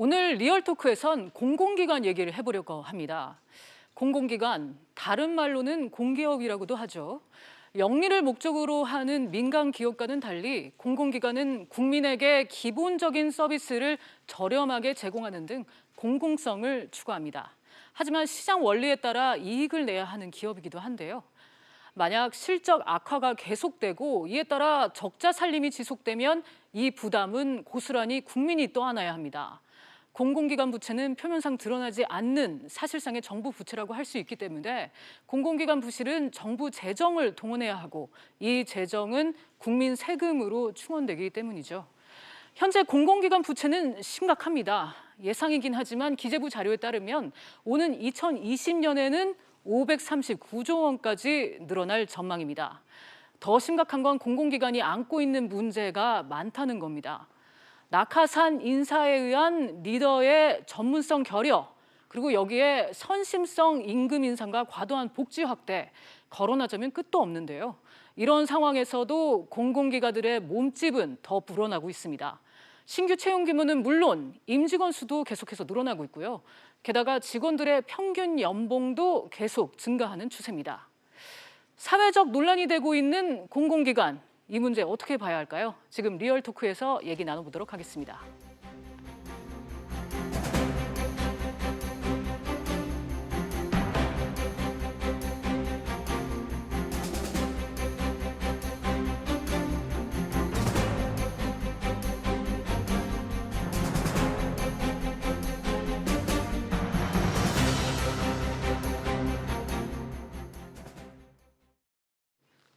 오늘 리얼토크에선 공공기관 얘기를 해보려고 합니다. 공공기관, 다른 말로는 공기업이라고도 하죠. 영리를 목적으로 하는 민간 기업과는 달리 공공기관은 국민에게 기본적인 서비스를 저렴하게 제공하는 등 공공성을 추구합니다. 하지만 시장 원리에 따라 이익을 내야 하는 기업이기도 한데요. 만약 실적 악화가 계속되고 이에 따라 적자 살림이 지속되면 이 부담은 고스란히 국민이 떠안아야 합니다. 공공기관 부채는 표면상 드러나지 않는 사실상의 정부 부채라고 할 수 있기 때문에 공공기관 부실은 정부 재정을 동원해야 하고 이 재정은 국민 세금으로 충원되기 때문이죠. 현재 공공기관 부채는 심각합니다. 예상이긴 하지만 기재부 자료에 따르면 오는 2020년에는 539조 원까지 늘어날 전망입니다. 더 심각한 건 공공기관이 안고 있는 문제가 많다는 겁니다. 낙하산 인사에 의한 리더의 전문성 결여, 그리고 여기에 선심성 임금 인상과 과도한 복지 확대, 거론하자면 끝도 없는데요. 이런 상황에서도 공공기관들의 몸집은 더 불어나고 있습니다. 신규 채용 규모는 물론 임직원 수도 계속해서 늘어나고 있고요. 게다가 직원들의 평균 연봉도 계속 증가하는 추세입니다. 사회적 논란이 되고 있는 공공기관, 이 문제 어떻게 봐야 할까요? 지금 리얼토크에서 얘기 나눠보도록 하겠습니다.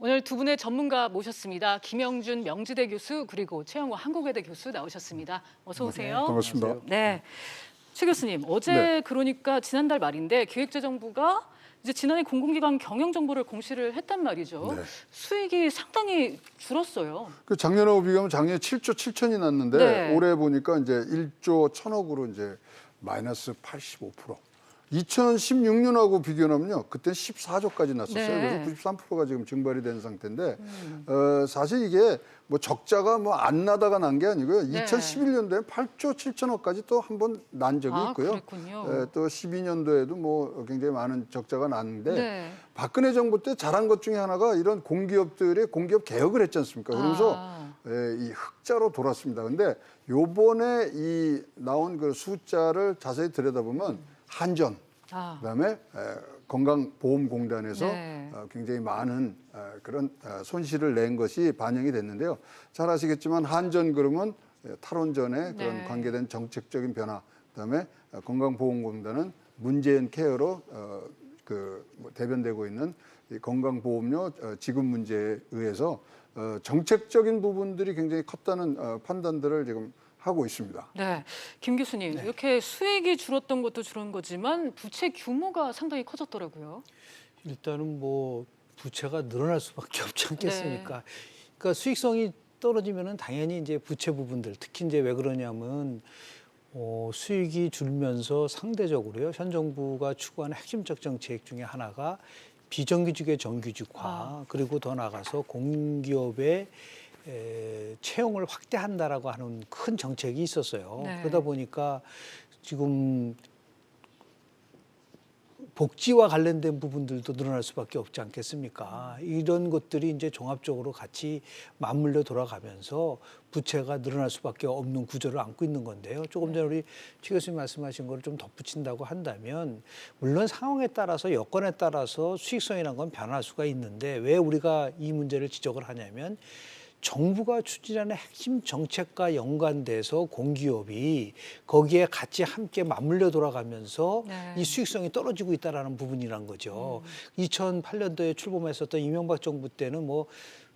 오늘 두 분의 전문가 모셨습니다. 김영준 명지대 교수 그리고 최영호 한국외대 교수 나오셨습니다. 어서 오세요. 네, 반갑습니다. 네, 최 교수님 어제 네. 그러니까 지난달 말인데 기획재정부가 이제 지난해 공공기관 경영 정보를 공시를 했단 말이죠. 네. 수익이 상당히 줄었어요. 그 작년하고 비교하면 작년에 7조 7천이 났는데 네. 올해 보니까 이제 1조 1천억으로 이제 마이너스 85%. 2016년하고 비교하면요, 그때 14조까지 났었어요. 네. 그래서 93%가 지금 증발이 된 상태인데 사실 이게 뭐 적자가 뭐 안 나다가 난 게 아니고요. 네. 2011년도에 8조 7천억까지 또 한 번 난 적이 있고요. 그랬군요. 또 12년도에도 뭐 굉장히 많은 적자가 났는데 네. 박근혜 정부 때 잘한 것 중에 하나가 이런 공기업들의 공기업 개혁을 했지 않습니까? 그러면서 이 흑자로 돌았습니다. 근데 요번에 이 나온 그 숫자를 자세히 들여다보면 한전, 그다음에 건강보험공단에서 네. 굉장히 많은 그런 손실을 낸 것이 반영이 됐는데요. 잘 아시겠지만 한전 그러면 탈원전에 그런 네. 관계된 정책적인 변화, 그다음에 건강보험공단은 문재인 케어로 대변되고 있는 이 건강보험료 지급 문제에 의해서 정책적인 부분들이 굉장히 컸다는 판단들을 지금 하고 있습니다. 네, 김 교수님 이렇게 수익이 줄었던 것도 줄은 거지만 부채 규모가 상당히 커졌더라고요. 일단은 뭐 부채가 늘어날 수밖에 없지 않겠습니까? 네. 그러니까 수익성이 떨어지면은 당연히 이제 부채 부분들, 특히 이제 왜 그러냐면 수익이 줄면서 상대적으로요, 현 정부가 추구하는 핵심적 정책 중에 하나가 비정규직의 정규직화, 그리고 더 나아가서 공기업의 채용을 확대한다라고 하는 큰 정책이 있었어요. 네. 그러다 보니까 지금 복지와 관련된 부분들도 늘어날 수밖에 없지 않겠습니까? 이런 것들이 이제 종합적으로 같이 맞물려 돌아가면서 부채가 늘어날 수밖에 없는 구조를 안고 있는 건데요. 조금 전에 우리 최 교수님 말씀하신 거를 좀 덧붙인다고 한다면 물론 상황에 따라서 여건에 따라서 수익성이라는 건 변할 수가 있는데 왜 우리가 이 문제를 지적을 하냐면 정부가 추진하는 핵심 정책과 연관돼서 공기업이 거기에 같이 함께 맞물려 돌아가면서 네. 이 수익성이 떨어지고 있다는 부분이란 거죠. 2008년도에 출범했었던 이명박 정부 때는 뭐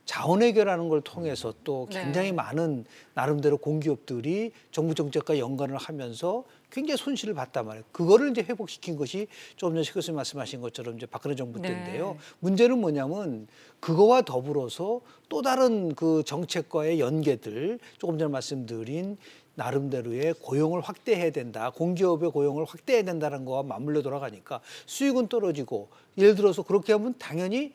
자원외교라는 걸 통해서 또 굉장히 네. 많은 나름대로 공기업들이 정부 정책과 연관을 하면서 굉장히 손실을 봤단 말이에요. 그거를 이제 회복시킨 것이 조금 전에 최 교수님 말씀하신 것처럼 이제 박근혜 정부 네. 때인데요. 문제는 뭐냐면 그거와 더불어서 또 다른 그 정책과의 연계들, 조금 전에 말씀드린 나름대로의 고용을 확대해야 된다. 공기업의 고용을 확대해야 된다는 거와 맞물려 돌아가니까 수익은 떨어지고, 예를 들어서 그렇게 하면 당연히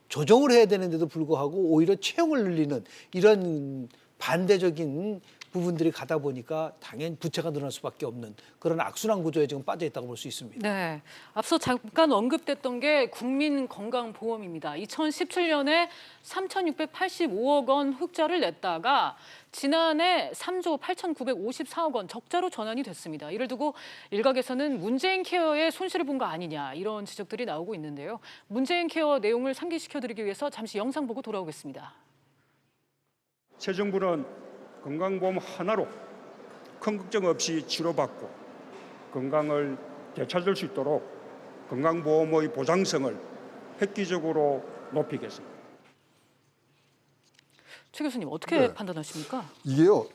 조정을 해야 되는데도 불구하고 오히려 채용을 늘리는 이런 반대적인 부분들이 가다 보니까 당연히 부채가 늘어날 수밖에 없는 그런 악순환 구조에 지금 빠져 있다고 볼 수 있습니다. 네, 앞서 잠깐 언급됐던 게 국민건강보험입니다. 2017년에 3,685억 원 흑자를 냈다가 지난해 3조 8,954억 원 적자로 전환이 됐습니다. 이를 두고 일각에서는 문재인 케어에 손실을 본 거 아니냐 이런 지적들이 나오고 있는데요. 문재인 케어 내용을 상기시켜드리기 위해서 잠시 영상 보고 돌아오겠습니다. 새 정부는 건강보험 하나로 큰 걱정 없이 치료받고 건강을 되찾을 수 있도록 건강보험의 보장성을 획기적으로 높이겠습니다. 최 교수님 어떻게 판단하십니까? 이게요,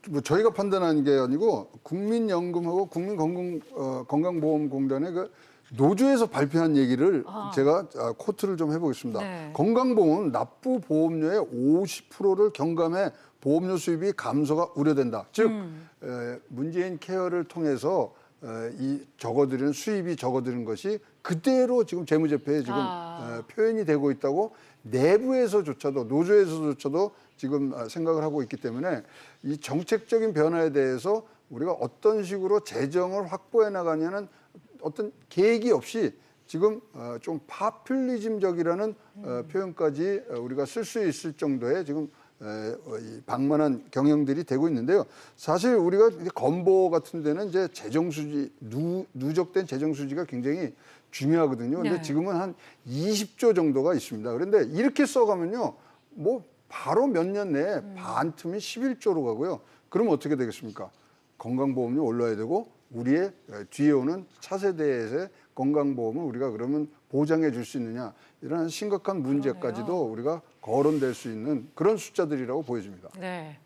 뭐 저희가 판단하는 게 아니고 국민연금하고 국민건강보험공단의 그 노조에서 발표한 얘기를 제가 코트를 좀 해보겠습니다. 네. 건강보험은 납부 보험료의 50%를 경감해 보험료 수입이 감소가 우려된다. 즉 문재인 케어를 통해서 이 적어들이는 수입이 적어들은 것이 그대로 지금 재무제표에 지금 표현이 되고 있다고 내부에서조차도 노조에서조차도 지금 생각을 하고 있기 때문에 이 정책적인 변화에 대해서 우리가 어떤 식으로 재정을 확보해 나가냐는 어떤 계획이 없이 지금 좀 파퓰리즘적이라는 표현까지 우리가 쓸 수 있을 정도의 지금 이 방만한 경영들이 되고 있는데요. 사실 우리가 건보 같은 데는 이제 재정 수지 누적된 재정 수지가 굉장히 중요하거든요. 근데 네. 지금은 한 20조 정도가 있습니다. 그런데 이렇게 써가면요, 뭐 바로 몇 년 내에 반 틈이 11조로 가고요. 그럼 어떻게 되겠습니까? 건강보험료 올라야 되고 우리의 뒤에 오는 차세대의 건강보험을 우리가 그러면 보장해 줄 수 있느냐, 이런 심각한 문제까지도 우리가 거론될 수 있는 그런 숫자들이라고 보여집니다. 네.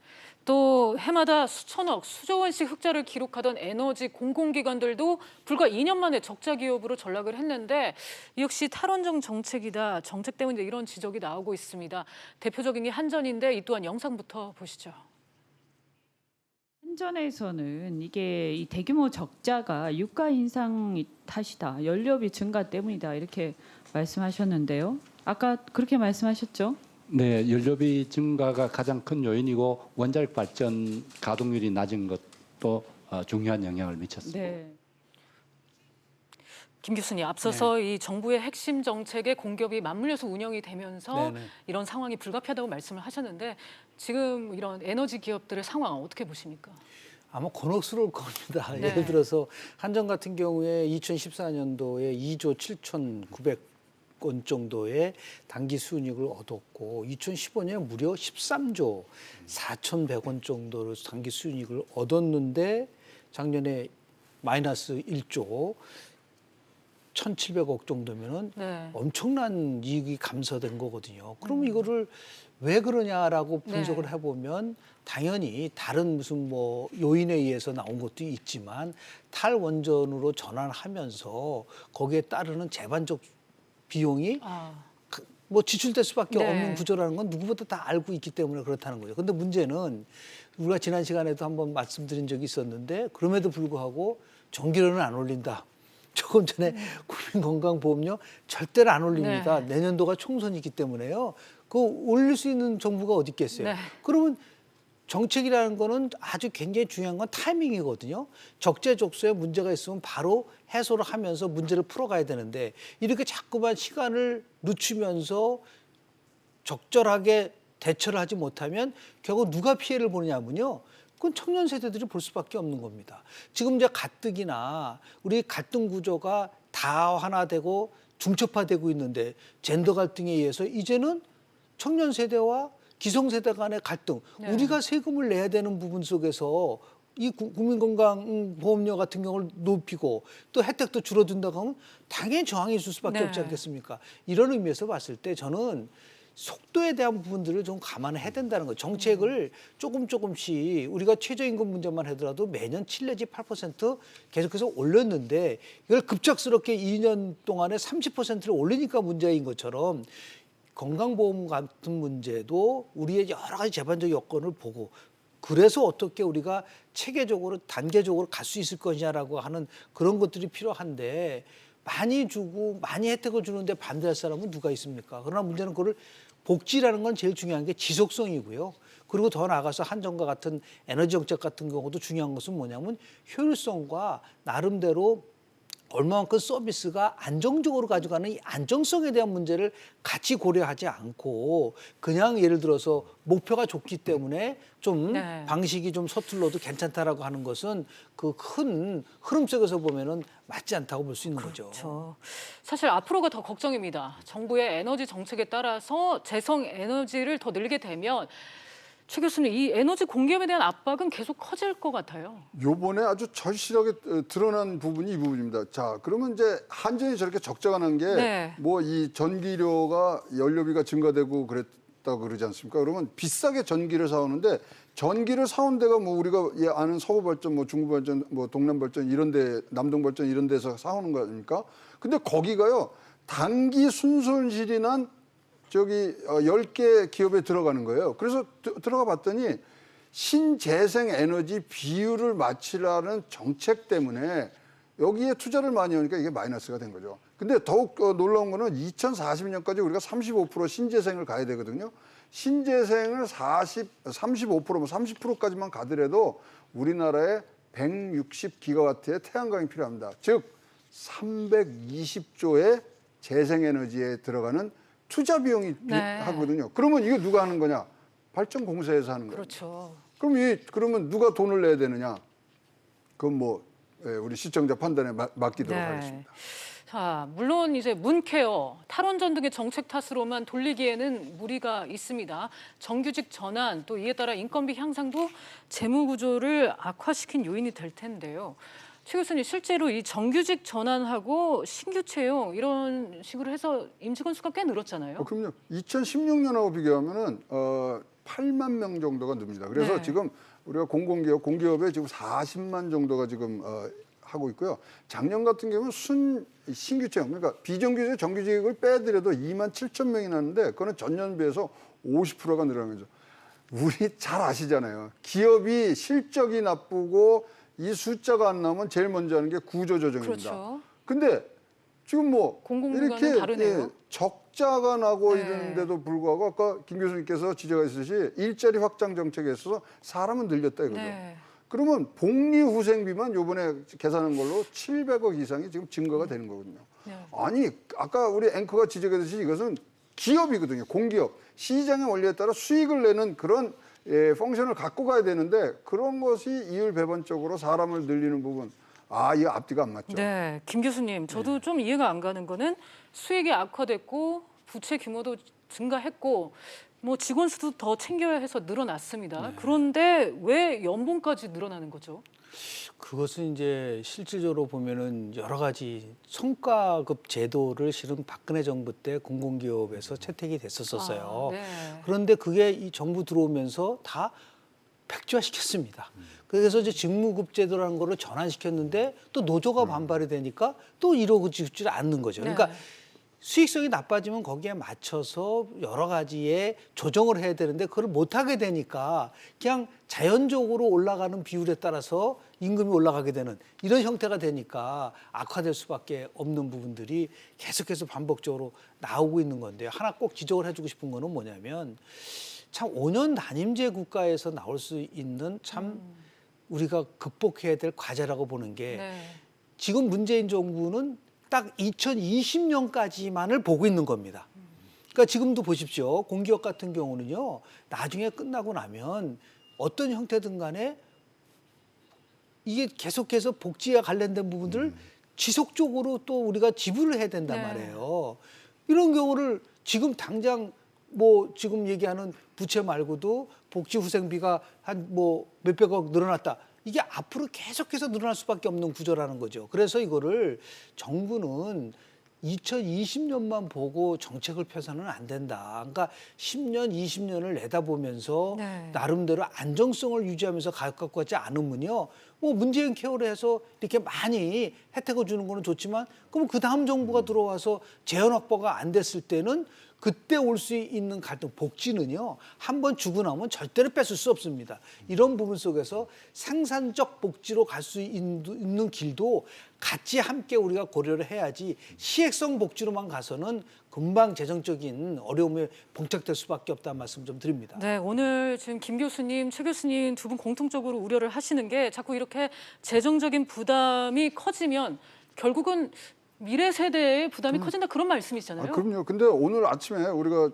또 해마다 수천억, 수조 원씩 흑자를 기록하던 에너지 공공기관들도 불과 2년 만에 적자 기업으로 전락을 했는데 역시 탈원정 정책이다, 정책 때문에 이런 지적이 나오고 있습니다. 대표적인 게 한전인데 이 또한 영상부터 보시죠. 한전에서는 이게 이 대규모 적자가 유가 인상 탓이다, 연료비 증가 때문이다 이렇게 말씀하셨는데요. 아까 그렇게 말씀하셨죠? 네, 연료비 증가가 가장 큰 요인이고 원자력 발전 가동률이 낮은 것도 중요한 영향을 미쳤습니다. 네. 김 교수님, 앞서서 이 정부의 핵심 정책에 공기업이 맞물려서 운영이 되면서 네네. 이런 상황이 불가피하다고 말씀을 하셨는데 지금 이런 에너지 기업들의 상황 어떻게 보십니까? 아마 곤혹스러울 겁니다. 네. 예를 들어서 한전 같은 경우에 2014년도에 2조 7,900원 정도의 단기 수익을 얻었고 2015년에 무려 13조 4,100원 정도로 단기 수익을 얻었는데 작년에 마이너스 1조 1,700억 정도면은 네. 엄청난 이익이 감소된 거거든요. 그럼 이거를 왜 그러냐라고 분석을 네. 해보면 당연히 다른 무슨 뭐 요인에 의해서 나온 것도 있지만 탈원전으로 전환하면서 거기에 따르는 재반적 비용이 뭐 지출될 수밖에 네. 없는 구조라는 건 누구보다 다 알고 있기 때문에 그렇다는 거죠. 근데 문제는 우리가 지난 시간에도 한번 말씀드린 적이 있었는데 그럼에도 불구하고 전기료는 안 올린다. 조금 전에 국민건강보험료 절대로 안 올립니다. 네. 내년도가 총선이기 때문에요. 그거 올릴 수 있는 정부가 어디 있겠어요. 네. 그러면 정책이라는 거는 아주 굉장히 중요한 건 타이밍이거든요. 적재적소에 문제가 있으면 바로 해소를 하면서 문제를 풀어가야 되는데 이렇게 자꾸만 시간을 늦추면서 적절하게 대처를 하지 못하면 결국 누가 피해를 보느냐면요. 그건 청년 세대들이 볼 수밖에 없는 겁니다. 지금 이제 가뜩이나 우리 갈등 구조가 다환화되고 중첩화되고 있는데 젠더 갈등에 의해서 이제는 청년 세대와 기성 세대 간의 갈등, 네. 우리가 세금을 내야 되는 부분 속에서 이 국민건강보험료 같은 경우를 높이고 또 혜택도 줄어든다고 하면 당연히 저항이 있을 수밖에 네. 없지 않겠습니까? 이런 의미에서 봤을 때 저는 속도에 대한 부분들을 좀 감안해야 된다는 거예요. 정책을 조금씩 우리가 최저임금 문제만 하더라도 매년 7 내지 8% 계속해서 올렸는데 이걸 급작스럽게 2년 동안에 30%를 올리니까 문제인 것처럼 건강보험 같은 문제도 우리의 여러 가지 재반적 여건을 보고 그래서 어떻게 우리가 체계적으로 단계적으로 갈 수 있을 것이냐라고 하는 그런 것들이 필요한데 많이 주고 많이 혜택을 주는데 반대할 사람은 누가 있습니까? 그러나 문제는 그걸 복지라는 건 제일 중요한 게 지속성이고요. 그리고 더 나아가서 한정과 같은 에너지 정책 같은 경우도 중요한 것은 뭐냐면 효율성과 나름대로 얼마만큼 서비스가 안정적으로 가져가는 이 안정성에 대한 문제를 같이 고려하지 않고 그냥 예를 들어서 목표가 좁기 때문에 좀 네. 방식이 좀 서툴러도 괜찮다라고 하는 것은 그 큰 흐름 속에서 보면은 맞지 않다고 볼 수 있는 거죠. 그렇죠. 사실 앞으로가 더 걱정입니다. 정부의 에너지 정책에 따라서 재생 에너지를 더 늘게 되면 최 교수님, 이 에너지 공기업에 대한 압박은 계속 커질 것 같아요. 요번에 아주 절실하게 드러난 부분이 이 부분입니다. 자, 그러면 이제 한전이 저렇게 적자가 난 게 네. 뭐 이 전기료가 연료비가 증가되고 그랬다고 그러지 않습니까? 그러면 비싸게 전기를 사오는데 전기를 사온 데가 뭐 우리가 아는 서부발전, 뭐 중부발전, 뭐 동남발전 이런 데, 남동발전 이런 데서 사오는 거 아닙니까? 근데 거기가요. 단기 순손실이 난 저기 10개 기업에 들어가는 거예요. 그래서 들어가 봤더니 신재생 에너지 비율을 맞추라는 정책 때문에 여기에 투자를 많이 하니까 이게 마이너스가 된 거죠. 근데 더욱 놀라운 거는 2040년까지 우리가 35% 신재생을 가야 되거든요. 신재생을 35%, 뭐 30%까지만 가더라도 우리나라에 160기가와트의 태양광이 필요합니다. 즉 320조의 재생에너지에 들어가는 투자 비용이 네. 하거든요. 그러면 이거 누가 하는 거냐? 발전 공사에서 하는 거예요. 그렇죠. 그러면 누가 돈을 내야 되느냐? 그건 뭐 우리 시청자 판단에 맡기도록 네. 하겠습니다. 자, 물론 이제 문케어, 탈원전 등의 정책 탓으로만 돌리기에는 무리가 있습니다. 정규직 전환, 또 이에 따라 인건비 향상도 재무 구조를 악화시킨 요인이 될 텐데요. 최 교수님, 실제로 이 정규직 전환하고 신규 채용 이런 식으로 해서 임직원 수가 꽤 늘었잖아요. 그럼요. 2016년하고 비교하면은 8만 명 정도가 늡니다. 그래서 네. 지금 우리가 공기업에 지금 40만 정도가 지금 하고 있고요. 작년 같은 경우는 신규 채용, 그러니까 비정규직, 정규직을 빼더라도 2만 7천 명이 났는데 그거는 전년 비해서 50%가 늘어난 거죠. 우리 잘 아시잖아요. 기업이 실적이 나쁘고 이 숫자가 안 나오면 제일 먼저 하는 게 구조조정입니다. 그렇죠. 근데 지금 뭐 공공기관은 이렇게 다르네요. 적자가 나고 네. 이러는데도 불구하고 아까 김 교수님께서 지적하셨듯이 일자리 확장 정책에 있어서 사람은 늘렸다 이거죠. 네. 그러면 복리후생비만 요번에 계산한 걸로 700억 이상이 지금 증가가 되는 거거든요. 네. 아니 아까 우리 앵커가 지적했듯이 이것은 기업이거든요. 공기업. 시장의 원리에 따라 수익을 내는 그런 펑션을 갖고 가야 되는데 그런 것이 이율배반적으로 사람을 늘리는 부분. 이 앞뒤가 안 맞죠. 네, 김 교수님, 저도 좀 이해가 안 가는 거는 수익이 악화됐고 부채 규모도 증가했고 뭐 직원 수도 더 챙겨야 해서 늘어났습니다. 그런데 왜 연봉까지 늘어나는 거죠? 그것은 이제 실질적으로 보면은 여러 가지 성과급 제도를 실은 박근혜 정부 때 공공기업에서 채택이 됐었어요. 네. 그런데 그게 이 정부 들어오면서 다 백지화시켰습니다. 그래서 이제 직무급 제도라는 거를 전환시켰는데 또 노조가 반발이 되니까 또 이루어지질 않는 거죠. 그러니까 네. 수익성이 나빠지면 거기에 맞춰서 여러 가지의 조정을 해야 되는데 그걸 못하게 되니까 그냥 자연적으로 올라가는 비율에 따라서 임금이 올라가게 되는 이런 형태가 되니까 악화될 수밖에 없는 부분들이 계속해서 반복적으로 나오고 있는 건데요. 하나 꼭 지적을 해주고 싶은 거는 뭐냐면 참 5년 단임제 국가에서 나올 수 있는 참 우리가 극복해야 될 과제라고 보는 게 네. 지금 문재인 정부는 딱 2020년까지만을 보고 있는 겁니다. 그러니까 지금도 보십시오. 공기업 같은 경우는요. 나중에 끝나고 나면 어떤 형태든 간에 이게 계속해서 복지와 관련된 부분들을 지속적으로 또 우리가 지불을 해야 된단 네. 말이에요. 이런 경우를 지금 당장 뭐 지금 얘기하는 부채 말고도 복지 후생비가 한 뭐 몇백억 늘어났다. 이게 앞으로 계속해서 늘어날 수밖에 없는 구조라는 거죠. 그래서 이거를 정부는 2020년만 보고 정책을 펴서는 안 된다. 그러니까 10년, 20년을 내다보면서 네. 나름대로 안정성을 유지하면서 갖고 가지 않으면요. 뭐 문재인 케어를 해서 이렇게 많이 혜택을 주는 거는 좋지만 그럼 그 다음 정부가 들어와서 재원 확보가 안 됐을 때는 그때 올 수 있는 갈등, 복지는요. 한번 주고 나면 절대로 뺏을 수 없습니다. 이런 부분 속에서 생산적 복지로 갈 수 있는 길도 같이 함께 우리가 고려를 해야지 시행성 복지로만 가서는 금방 재정적인 어려움에 봉착될 수밖에 없다는 말씀 좀 드립니다. 네, 오늘 지금 김 교수님, 최 교수님 두 분 공통적으로 우려를 하시는 게 자꾸 이렇게 재정적인 부담이 커지면 결국은 미래 세대의 부담이 커진다 그런 말씀이시잖아요. 그럼요. 근데 오늘 아침에 우리가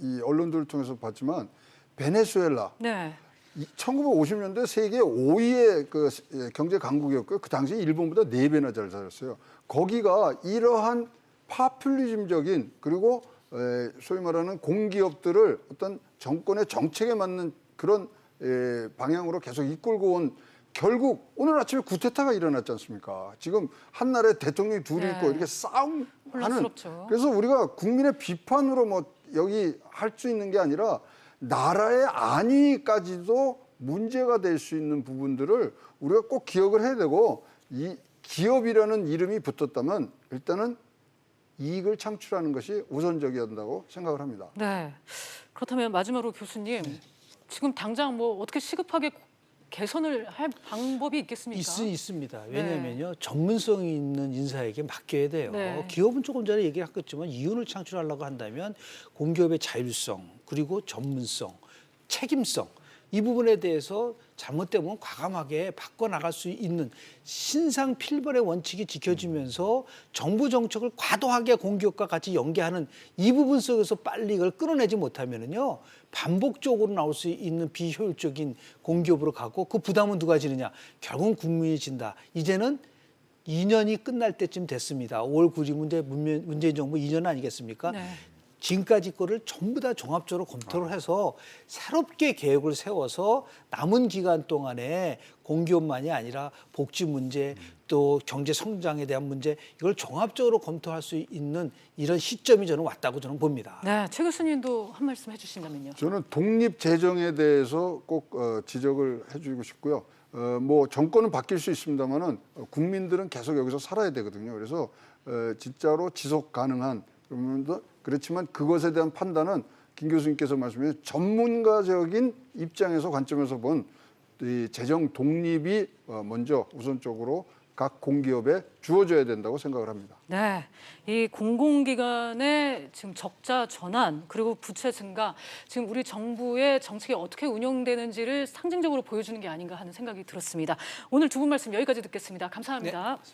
이 언론들을 통해서 봤지만 베네수엘라 네. 1950년대 세계 5위의 그 경제 강국이었고요. 그 당시 일본보다 4배나 잘 살았어요. 거기가 이러한 파퓰리즘적인 그리고 소위 말하는 공기업들을 어떤 정권의 정책에 맞는 그런 방향으로 계속 이끌고 온 결국 오늘 아침에 쿠데타가 일어났지 않습니까? 지금 한 나라에 대통령이 둘이 네. 있고 이렇게 싸움하는. 혼란스럽죠. 그래서 우리가 국민의 비판으로 뭐 여기 할 수 있는 게 아니라 나라의 안위까지도 문제가 될 수 있는 부분들을 우리가 꼭 기억을 해야 되고 이 기업이라는 이름이 붙었다면 일단은 이익을 창출하는 것이 우선적이었다고 생각을 합니다. 네. 그렇다면 마지막으로 교수님, 지금 당장 뭐 어떻게 시급하게 개선을 할 방법이 있겠습니까? 있습니다. 왜냐하면요. 전문성 있는 인사에게 맡겨야 돼요. 네. 기업은 조금 전에 얘기했겠지만 이윤을 창출하려고 한다면 공기업의 자율성 그리고 전문성, 책임성 이 부분에 대해서 잘못되면 과감하게 바꿔나갈 수 있는 신상필벌의 원칙이 지켜지면서 정부 정책을 과도하게 공기업과 같이 연계하는 이 부분 속에서 빨리 이걸 끌어내지 못하면은요 반복적으로 나올 수 있는 비효율적인 공기업으로 가고 그 부담은 누가 지느냐? 결국은 국민이 진다. 이제는 2년이 끝날 때쯤 됐습니다. 5월 9일 문재인 정부 2년 아니겠습니까? 네. 지금까지 거를 전부 다 종합적으로 검토를 해서 새롭게 계획을 세워서 남은 기간 동안에 공기업만이 아니라 복지 문제 또 경제 성장에 대한 문제 이걸 종합적으로 검토할 수 있는 이런 시점이 저는 왔다고 저는 봅니다. 네, 최 교수님도 한 말씀 해주신다면요. 저는 독립 재정에 대해서 꼭 지적을 해주고 싶고요. 뭐 정권은 바뀔 수 있습니다만은 국민들은 계속 여기서 살아야 되거든요. 그래서 진짜로 지속 가능한 그렇지만 그것에 대한 판단은 김 교수님께서 말씀해 주신 전문가적인 입장에서 관점에서 본 이 재정 독립이 먼저 우선적으로 각 공기업에 주어져야 된다고 생각을 합니다. 네, 이 공공기관의 지금 적자 전환 그리고 부채 증가 지금 우리 정부의 정책이 어떻게 운영되는지를 상징적으로 보여주는 게 아닌가 하는 생각이 들었습니다. 오늘 두 분 말씀 여기까지 듣겠습니다. 감사합니다. 네.